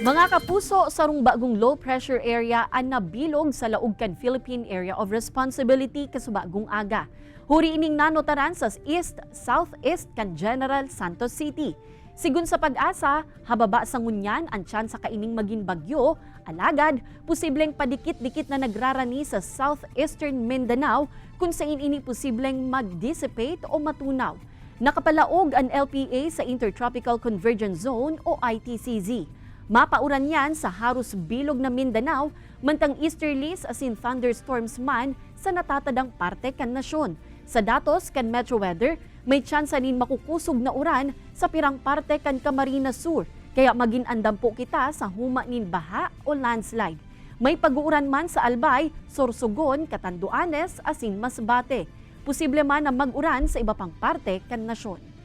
Mga kapuso, sarong bagong low pressure area ang nabilog sa laog kan Philippine Area of Responsibility kasubagong aga. Huri ining nanotaran sa east, southeast kan General Santos City. Sigun sa pag-asa, hababa sa ngunyan ang tsansa kaining maging bagyo, alagad posibleng padikit-dikit na nagrarani sa southeastern Mindanao kung saan ini posibleng mag-dissipate o matunaw. Nakapalaog ang LPA sa Intertropical Convergence Zone o ITCZ. Mapauran yan sa haros bilog na Mindanao, mantang easterlies as in thunderstorms man sa natatadang parte kan nasyon. Sa datos kan Metro Weather, may tsansa nin makukusog na uran sa pirang parte kan Camarines Sur, kaya maging andam po kita sa huma nin baha o landslide. May pag-uuran man sa Albay, Sorsogon, Catanduanes, as in Masbate. Posible man na mag-uran sa iba pang parte kan nasyon.